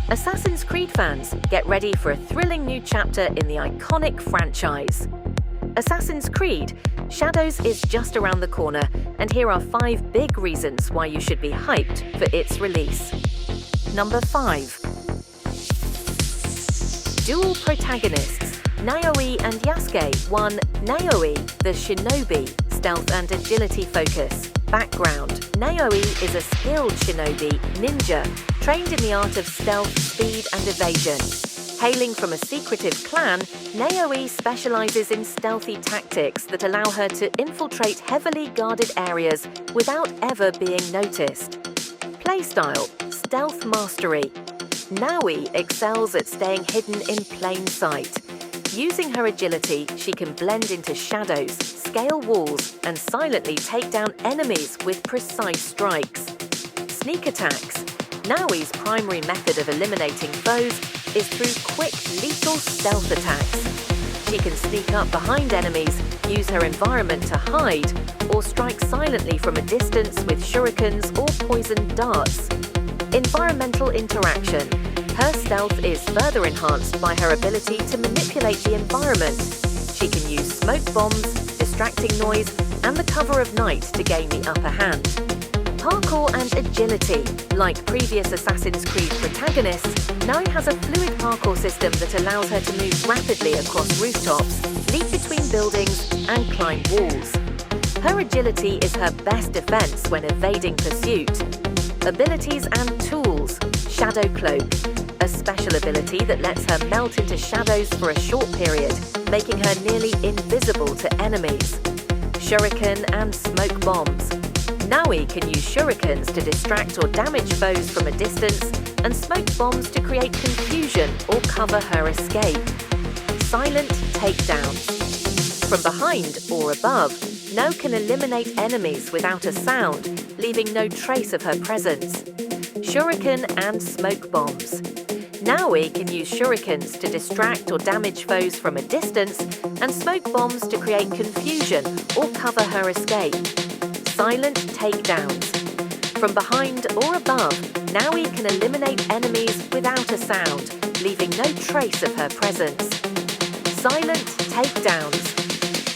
Assassin's Creed fans, get ready for a thrilling new chapter in the iconic franchise. Assassin's Creed: Shadows is just around the corner, and here are 5 big reasons why you should be hyped for its release. Number 5. Dual protagonists, Naoe and Yasuke. 1. Naoe, the shinobi, stealth and agility focus. Background: Naoe is a skilled shinobi, ninja, trained in the art of stealth, speed and evasion. Hailing from a secretive clan, Naoe specializes in stealthy tactics that allow her to infiltrate heavily guarded areas without ever being noticed. Playstyle: stealth mastery. Naoe excels at staying hidden in plain sight. Using her agility, she can blend into shadows, scale walls, and silently take down enemies with precise strikes. Sneak attacks. Naoe's primary method of eliminating foes is through quick, lethal stealth attacks. She can sneak up behind enemies, use her environment to hide, or strike silently from a distance with shurikens or poisoned darts. Environmental interaction. Her stealth is further enhanced by her ability to manipulate the environment. She can use smoke bombs, distracting noise, and the cover of night to gain the upper hand. Parkour and agility. Like previous Assassin's Creed protagonists, Naoe has a fluid parkour system that allows her to move rapidly across rooftops, leap between buildings, and climb walls. Her agility is her best defense when evading pursuit. Abilities and tools. Shadow Cloak, a special ability that lets her melt into shadows for a short period, making her nearly invisible to enemies. Shuriken and smoke bombs. Naoe can use shurikens to distract or damage foes from a distance, and smoke bombs to create confusion or cover her escape. Silent takedowns. From behind or above, Naoe can eliminate enemies without a sound, leaving no trace of her presence. Shuriken and smoke bombs. Naoe can use shurikens to distract or damage foes from a distance, and smoke bombs to create confusion or cover her escape. Silent takedowns. From behind or above, Naoe can eliminate enemies without a sound, leaving no trace of her presence. Silent takedowns.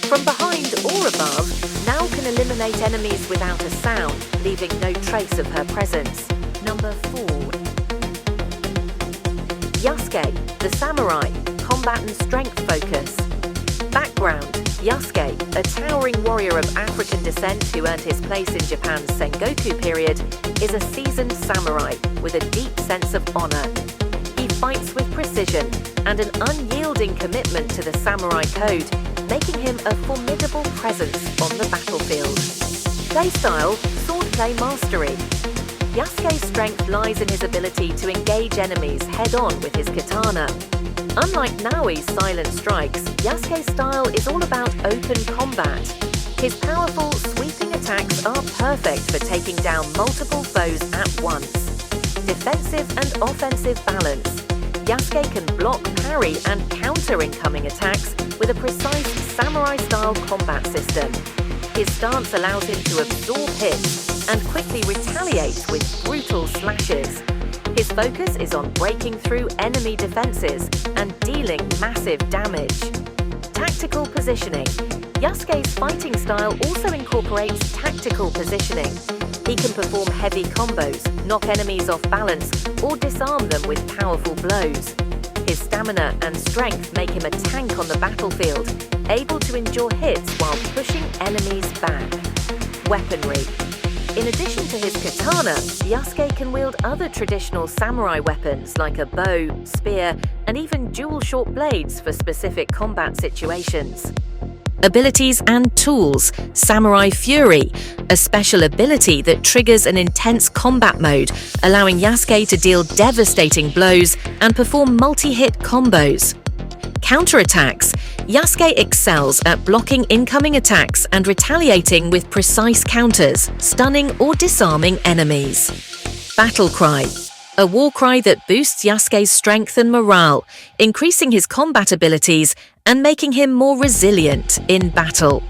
From behind or above, Naoe can eliminate enemies without a sound, leaving no trace of her presence. Number 4. Yasuke, the samurai, combat and strength focus. Background: Yasuke, a towering warrior of African descent who earned his place in Japan's Sengoku period, is a seasoned samurai with a deep sense of honor. He fights with precision and an unyielding commitment to the samurai code, making him a formidable presence on the battlefield. Playstyle: swordplay mastery. Yasuke's strength lies in his ability to engage enemies head-on with his katana. Unlike Naoe's silent strikes, Yasuke's style is all about open combat. His powerful, sweeping attacks are perfect for taking down multiple foes at once. Defensive and offensive balance. Yasuke can block, parry, and counter incoming attacks with a precise samurai-style combat system. His stance allows him to absorb hits and quickly retaliate with brutal slashes. His focus is on breaking through enemy defenses and dealing massive damage. Tactical positioning. Yasuke's fighting style also incorporates tactical positioning. He can perform heavy combos, knock enemies off balance, or disarm them with powerful blows. His stamina and strength make him a tank on the battlefield, able to endure hits while pushing enemies back. Weaponry. In addition to his katana, Yasuke can wield other traditional samurai weapons like a bow, spear, and even dual short blades for specific combat situations. Abilities and tools. Samurai Fury, a special ability that triggers an intense combat mode, allowing Yasuke to deal devastating blows and perform multi-hit combos. Counterattacks. Yasuke excels at blocking incoming attacks and retaliating with precise counters, stunning or disarming enemies. Battle Cry, a war cry that boosts Yasuke's strength and morale, increasing his combat abilities and making him more resilient in battle.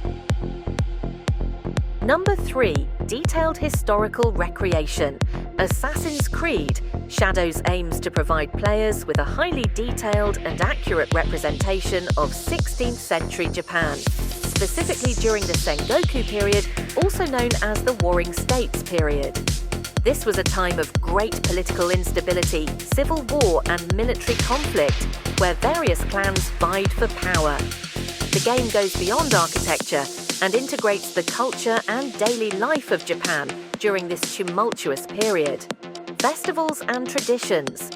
Number 3. Detailed historical recreation. Assassin's Creed Shadows aims to provide players with a highly detailed and accurate representation of 16th century Japan, specifically during the Sengoku period, also known as the Warring States period. This was a time of great political instability, civil war and military conflict, where various clans vied for power. The game goes beyond architecture and integrates the culture and daily life of Japan during this tumultuous period. Festivals and traditions.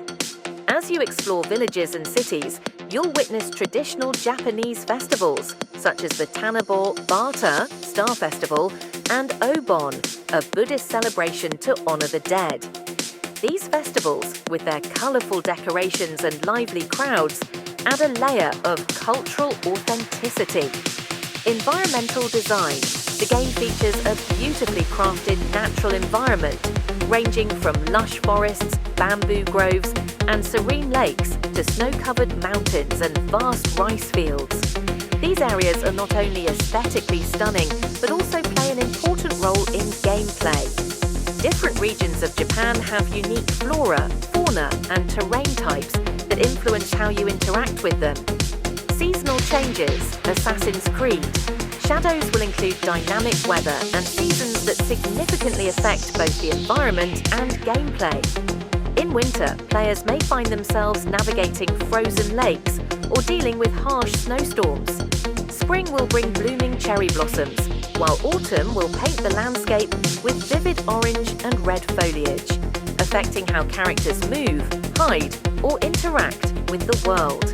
As you explore villages and cities, you'll witness traditional Japanese festivals, such as the Tanabo Bata Star Festival and Obon, a Buddhist celebration to honor the dead. These festivals, with their colorful decorations and lively crowds, add a layer of cultural authenticity. Environmental design. The game features a beautifully crafted natural environment, ranging from lush forests, bamboo groves, and serene lakes to snow-covered mountains and vast rice fields. These areas are not only aesthetically stunning, but also play an important role in gameplay. Different regions of Japan have unique flora, fauna, and terrain types that influence how you interact with them. Seasonal changes. Assassin's Creed Shadows will include dynamic weather and seasons that significantly affect both the environment and gameplay. In winter, players may find themselves navigating frozen lakes or dealing with harsh snowstorms. Spring will bring blooming cherry blossoms, while autumn will paint the landscape with vivid orange and red foliage, affecting how characters move, hide, or interact with the world.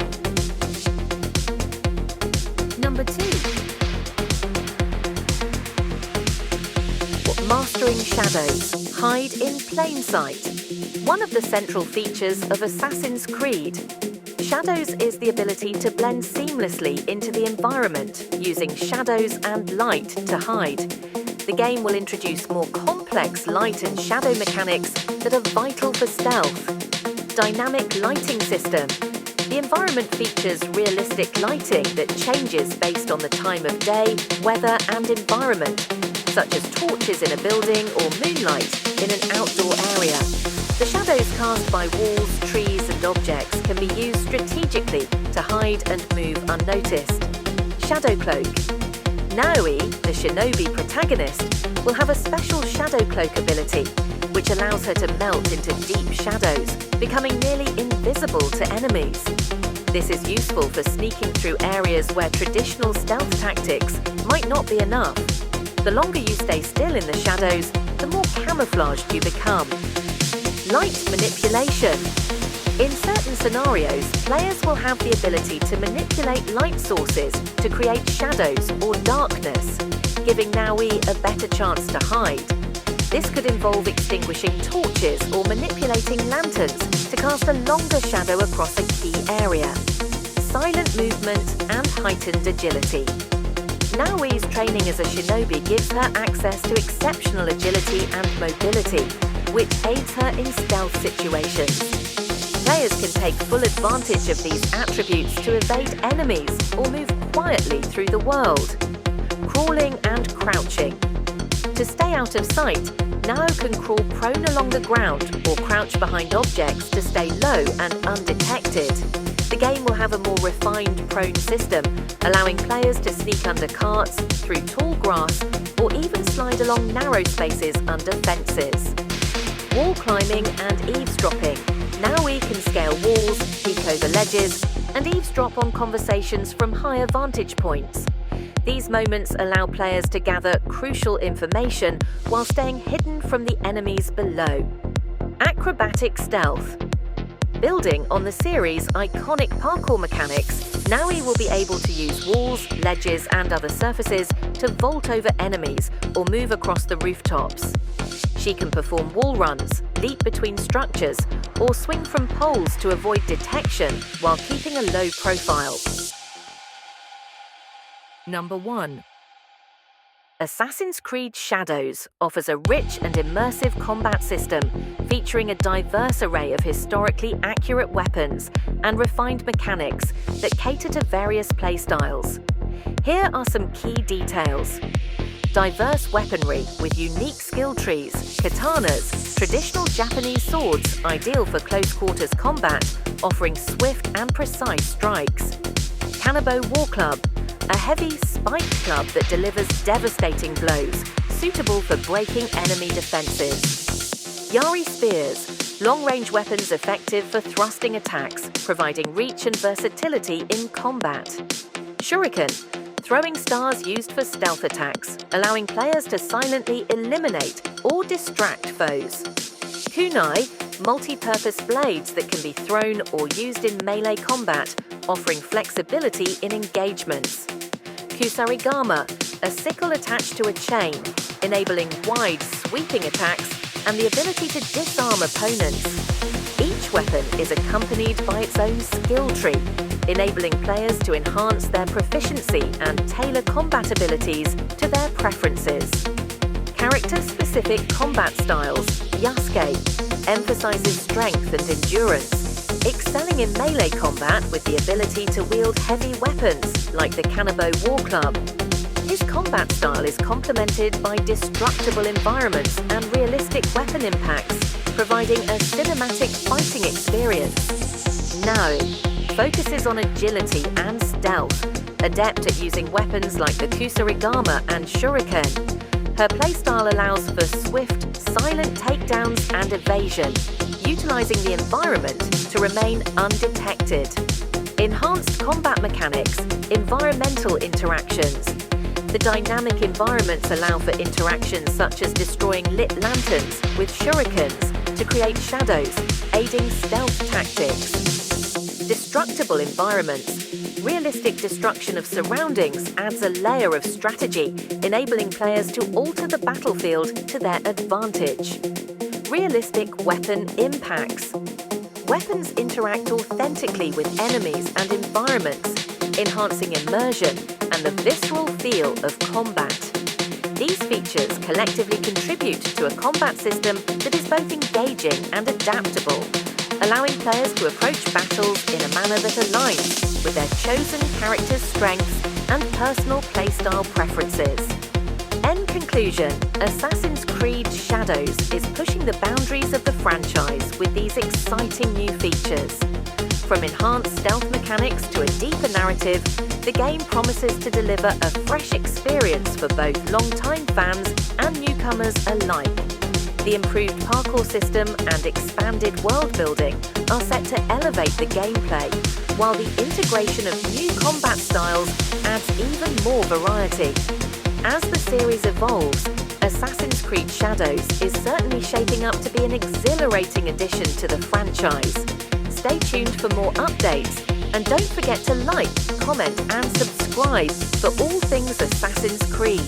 Number 2. Mastering Shadows. Hide in plain sight. One of the central features of Assassin's Creed. Shadows is the ability to blend seamlessly into the environment, using shadows and light to hide. The game will introduce more complex light and shadow mechanics that are vital for stealth. Dynamic lighting system. The environment features realistic lighting that changes based on the time of day, weather, and environment, such as torches in a building or moonlight in an outdoor area. The shadows cast by walls, trees, and objects can be used strategically to hide and move unnoticed. Shadow Cloak. Naoi, the shinobi protagonist, will have a special Shadow Cloak ability, which allows her to melt into deep shadows, becoming nearly invisible to enemies. This is useful for sneaking through areas where traditional stealth tactics might not be enough. The longer you stay still in the shadows, the more camouflaged you become. Light manipulation. In certain scenarios, players will have the ability to manipulate light sources to create shadows or darkness, giving Naoi a better chance to hide. This could involve extinguishing torches or manipulating lanterns to cast a longer shadow across a key area. Silent movement and heightened agility. Naoi's training as a shinobi gives her access to exceptional agility and mobility, which aids her in stealth situations. Players can take full advantage of these attributes to evade enemies or move quietly through the world. Crawling and crouching. To stay out of sight, Nao can crawl prone along the ground or crouch behind objects to stay low and undetected. The game will have a more refined prone system, allowing players to sneak under carts, through tall grass, or even slide along narrow spaces under fences. Wall climbing and eavesdropping. Naoi can scale walls, peek over ledges, and eavesdrop on conversations from higher vantage points. These moments allow players to gather crucial information while staying hidden from the enemies below. Acrobatic stealth. Building on the series' iconic parkour mechanics, Naoi will be able to use walls, ledges, and other surfaces to vault over enemies or move across the rooftops. She can perform wall runs, leap between structures, or swing from poles to avoid detection while keeping a low profile. Number 1. Assassin's Creed Shadows offers a rich and immersive combat system featuring a diverse array of historically accurate weapons and refined mechanics that cater to various playstyles. Here are some key details. diverse weaponry with unique skill trees, katanas, traditional Japanese swords ideal for close-quarters combat, offering swift and precise strikes. Kanabo War Club, a heavy, spiked club that delivers devastating blows, suitable for breaking enemy defenses. Yari Spears, long-range weapons effective for thrusting attacks, providing reach and versatility in combat. Shuriken, throwing stars used for stealth attacks, allowing players to silently eliminate or distract foes. Kunai, multi-purpose blades that can be thrown or used in melee combat, offering flexibility in engagements. Kusarigama, a sickle attached to a chain, enabling wide, sweeping attacks and the ability to disarm opponents. Each weapon is accompanied by its own skill tree, enabling players to enhance their proficiency and tailor combat abilities to their preferences. Character-specific combat styles, Yasuke, emphasizes strength and endurance, excelling in melee combat with the ability to wield heavy weapons like the Kanabo War Club. His combat style is complemented by destructible environments and realistic weapon impacts, providing a cinematic fighting experience. Nao focuses on agility and stealth, adept at using weapons like the Kusarigama and Shuriken. Her playstyle allows for swift, silent takedowns and evasion, utilizing the environment to remain undetected. Enhanced combat mechanics, environmental interactions. The dynamic environments allow for interactions such as destroying lit lanterns with shurikens to create shadows, aiding stealth tactics. Destructible environments. Realistic destruction of surroundings adds a layer of strategy, enabling players to alter the battlefield to their advantage. Realistic weapon impacts. Weapons interact authentically with enemies and environments, enhancing immersion and the visceral feel of combat. These features collectively contribute to a combat system that is both engaging and adaptable, allowing players to approach battles in a manner that aligns with their chosen character's strengths and personal playstyle preferences. In conclusion, Assassin's Creed Shadows is pushing the boundaries of the franchise with these exciting new features. From enhanced stealth mechanics to a deeper narrative, the game promises to deliver a fresh experience for both long-time fans and newcomers alike. The improved parkour system and expanded world building are set to elevate the gameplay, while the integration of new combat styles adds even more variety. As the series evolves, Assassin's Creed Shadows is certainly shaping up to be an exhilarating addition to the franchise. Stay tuned for more updates, and don't forget to like, comment and subscribe for all things Assassin's Creed.